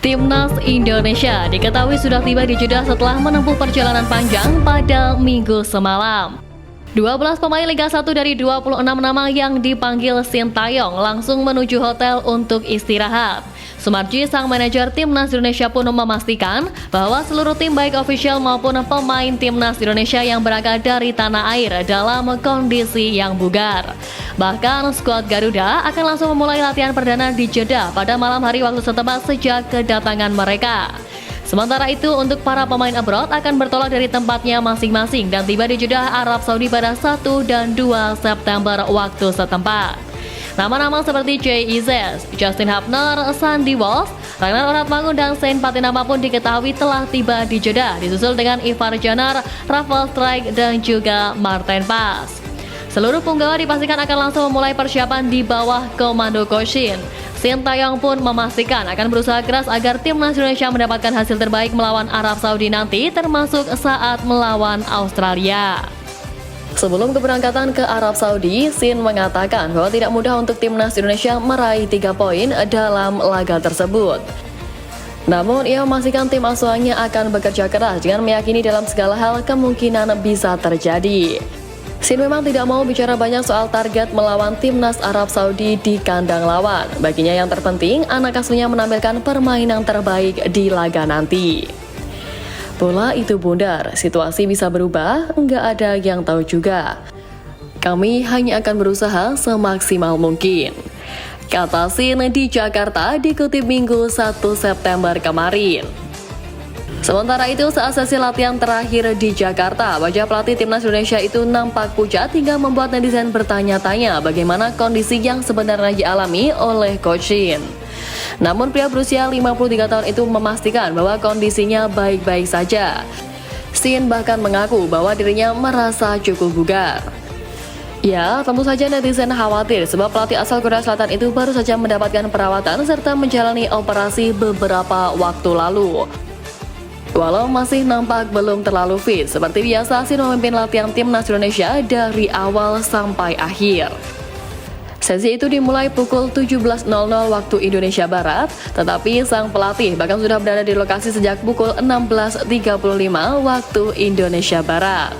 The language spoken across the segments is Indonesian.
Timnas Indonesia diketahui sudah tiba di Jeddah setelah menempuh perjalanan panjang pada Minggu semalam. 12 pemain Liga 1 dari 26 nama yang dipanggil Sintayong langsung menuju hotel untuk istirahat. Sumarji, sang manajer Timnas Indonesia pun memastikan bahwa seluruh tim baik ofisial maupun pemain Timnas Indonesia yang berangkat dari tanah air dalam kondisi yang bugar. Bahkan skuad Garuda akan langsung memulai latihan perdana di Jeddah pada malam hari waktu setempat sejak kedatangan mereka. Sementara itu, untuk para pemain abroad akan bertolak dari tempatnya masing-masing dan tiba di Jeddah, Arab Saudi pada 1 dan 2 September waktu setempat. Nama-nama seperti Jay Izzes, Justin Hubner, Sandy Walsh, Ragnar Oratmangun, dan Saint Patinama pun diketahui telah tiba di Jeddah, disusul dengan Ivar Janar, Rafael Strijk, dan juga Martin Pas. Seluruh punggawa dipastikan akan langsung memulai persiapan di bawah komando Coach Shin. Sintayong pun memastikan akan berusaha keras agar Timnas Indonesia mendapatkan hasil terbaik melawan Arab Saudi nanti, termasuk saat melawan Australia. Sebelum keberangkatan ke Arab Saudi, Shin mengatakan bahwa tidak mudah untuk Timnas Indonesia meraih 3 poin dalam laga tersebut. Namun, ia memastikan tim asuhannya akan bekerja keras dengan meyakini dalam segala hal kemungkinan bisa terjadi. Shin memang tidak mau bicara banyak soal target melawan Timnas Arab Saudi di kandang lawan. Baginya yang terpenting, anak asuhnya menampilkan permainan terbaik di laga nanti. Bola itu bundar, situasi bisa berubah, nggak ada yang tahu juga. Kami hanya akan berusaha semaksimal mungkin, kata Shin di Jakarta dikutip Minggu 1 September kemarin. Sementara itu, saat sesi latihan terakhir di Jakarta, wajah pelatih Timnas Indonesia itu nampak pucat hingga membuat netizen bertanya-tanya bagaimana kondisi yang sebenarnya dialami oleh Coach Shin. Namun pria berusia 53 tahun itu memastikan bahwa kondisinya baik-baik saja. Shin bahkan mengaku bahwa dirinya merasa cukup bugar. Ya, tentu saja netizen khawatir sebab pelatih asal Korea Selatan itu baru saja mendapatkan perawatan serta menjalani operasi beberapa waktu lalu. Walau masih nampak belum terlalu fit, seperti biasa Shin memimpin latihan Timnas Indonesia dari awal sampai akhir. Sesi itu dimulai pukul 17.00 waktu Indonesia Barat, tetapi sang pelatih bahkan sudah berada di lokasi sejak pukul 16.35 waktu Indonesia Barat.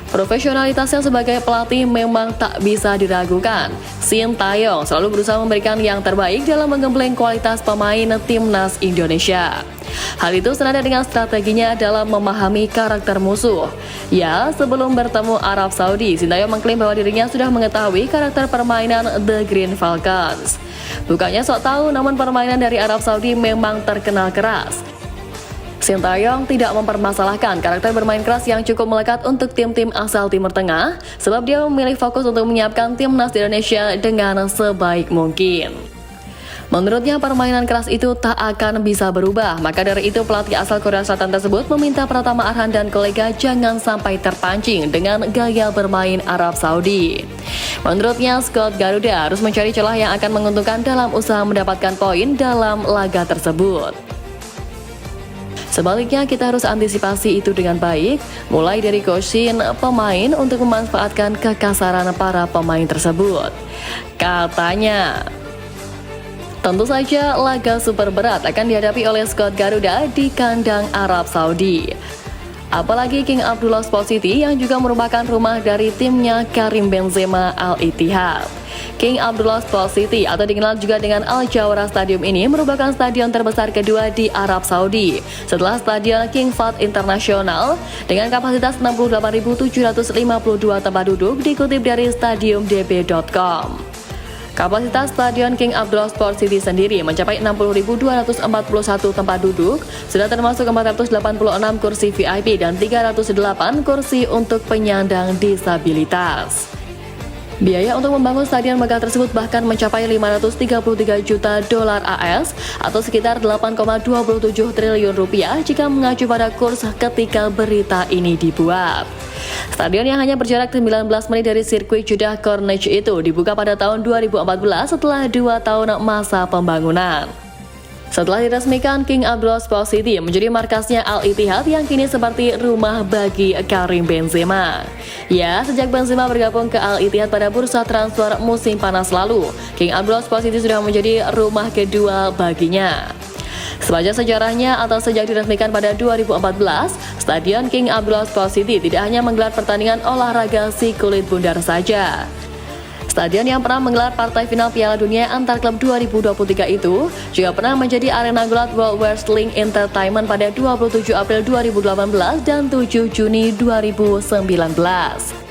Profesionalitasnya sebagai pelatih memang tak bisa diragukan. Sintayong selalu berusaha memberikan yang terbaik dalam menggembleng kualitas pemain Timnas Indonesia. Hal itu senada dengan strateginya dalam memahami karakter musuh. Ya, sebelum bertemu Arab Saudi, Sintayong mengklaim bahwa dirinya sudah mengetahui karakter permainan The Green Falcons. Bukannya sok tahu, namun permainan dari Arab Saudi memang terkenal keras. Sintayong tidak mempermasalahkan karakter bermain keras yang cukup melekat untuk tim-tim asal Timur Tengah, sebab dia memilih fokus untuk menyiapkan Timnas Indonesia dengan sebaik mungkin. Menurutnya permainan keras itu tak akan bisa berubah, maka dari itu pelatih asal Korea Selatan tersebut meminta Pratama Arhan dan kolega jangan sampai terpancing dengan gaya bermain Arab Saudi. Menurutnya skuad Garuda harus mencari celah yang akan menguntungkan dalam usaha mendapatkan poin dalam laga tersebut. Sebaliknya, kita harus antisipasi itu dengan baik, mulai dari Coach Shin pemain untuk memanfaatkan kekasaran para pemain tersebut, katanya. Tentu saja laga super berat akan dihadapi oleh skuad Garuda di kandang Arab Saudi. Apalagi King Abdullah Sport City yang juga merupakan rumah dari timnya Karim Benzema Al-Ittihad. King Abdullah Sport City atau dikenal juga dengan Al Jawra Stadium ini merupakan stadion terbesar kedua di Arab Saudi setelah Stadion King Fahd International dengan kapasitas 68.752 tempat duduk dikutip dari stadiumdb.com. Kapasitas Stadion King Abdullah Sport City sendiri mencapai 60.241 tempat duduk, sudah termasuk 486 kursi VIP dan 308 kursi untuk penyandang disabilitas. Biaya untuk membangun stadion megah tersebut bahkan mencapai 533 juta dolar AS atau sekitar 8,27 triliun rupiah jika mengacu pada kurs ketika berita ini dibuat. Stadion yang hanya berjarak 19 menit dari sirkuit Jeddah Corniche itu dibuka pada tahun 2014 setelah 2 tahun masa pembangunan. Setelah diresmikan, King Abdullah Sport City menjadi markasnya Al-Ittihad yang kini seperti rumah bagi Karim Benzema. Ya, sejak Benzema bergabung ke Al-Ittihad pada bursa transfer musim panas lalu, King Abdullah Sport City sudah menjadi rumah kedua baginya. Sepanjang sejarahnya atau sejak diresmikan pada 2014, Stadion King Abdullah Sports City tidak hanya menggelar pertandingan olahraga si kulit bundar saja. Stadion yang pernah menggelar partai final Piala Dunia antar klub 2023 itu juga pernah menjadi arena gulat World Wrestling Entertainment pada 27 April 2018 dan 7 Juni 2019.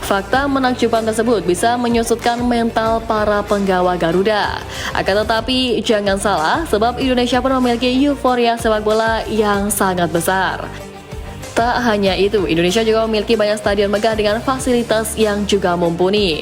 Fakta menakjubkan tersebut bisa menyusutkan mental para penggawa Garuda. Akan tetapi jangan salah, sebab Indonesia pun memiliki euforia sepak bola yang sangat besar. Tak hanya itu, Indonesia juga memiliki banyak stadion megah dengan fasilitas yang juga mumpuni.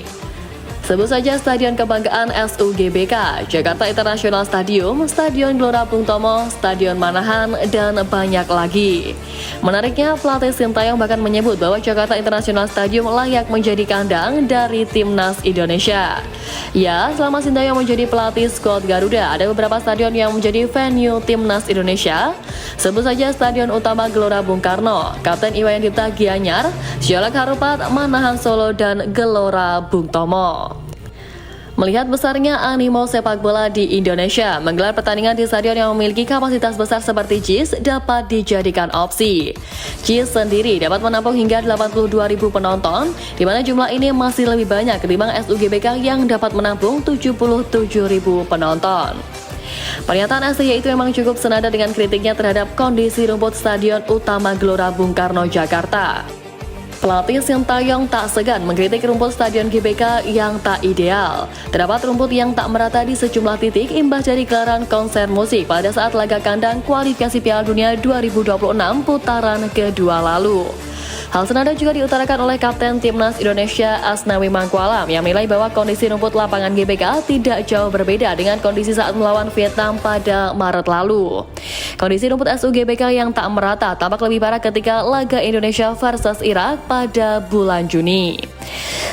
Sebut saja Stadion Kebanggaan SUGBK, Jakarta International Stadium, Stadion Gelora Bung Tomo, Stadion Manahan, dan banyak lagi. Menariknya, pelatih Sintayong bahkan menyebut bahwa Jakarta International Stadium layak menjadi kandang dari Timnas Indonesia. Ya, selama Sintayong menjadi pelatih skuad Garuda, ada beberapa stadion yang menjadi venue Timnas Indonesia. Sebut saja Stadion Utama Gelora Bung Karno, Kapten Iwayan Dipta Gianyar, Siolak Harupat, Manahan Solo, dan Gelora Bung Tomo. Melihat besarnya animo sepak bola di Indonesia, menggelar pertandingan di stadion yang memiliki kapasitas besar seperti JIS dapat dijadikan opsi. JIS sendiri dapat menampung hingga 82.000 penonton, di mana jumlah ini masih lebih banyak ketimbang SUGBK yang dapat menampung 77.000 penonton. Pernyataan STY itu memang cukup senada dengan kritiknya terhadap kondisi rumput Stadion Utama Gelora Bung Karno, Jakarta. Pelatih Sintayong tak segan mengkritik rumput Stadion GBK yang tak ideal. Terdapat rumput yang tak merata di sejumlah titik imbas dari gelaran konser musik pada saat laga kandang kualifikasi Piala Dunia 2026 putaran kedua lalu. Hal senada juga diutarakan oleh Kapten Timnas Indonesia Asnawi Mangkualam yang menilai bahwa kondisi rumput lapangan GBK tidak jauh berbeda dengan kondisi saat melawan Vietnam pada Maret lalu. Kondisi rumput SUGBK yang tak merata tampak lebih parah ketika laga Indonesia versus Irak pada bulan Juni.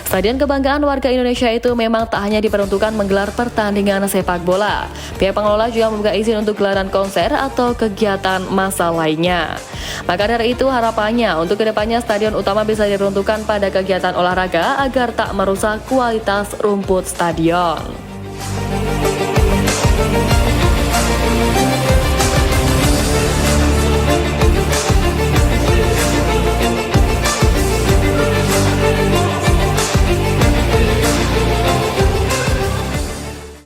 Stadion Kebanggaan warga Indonesia itu memang tak hanya diperuntukkan menggelar pertandingan sepak bola. Pihak pengelola juga membuka izin untuk gelaran konser atau kegiatan massa lainnya. Maka dari itu harapannya untuk kedepannya stadion utama bisa diperuntukkan pada kegiatan olahraga agar tak merusak kualitas rumput stadion.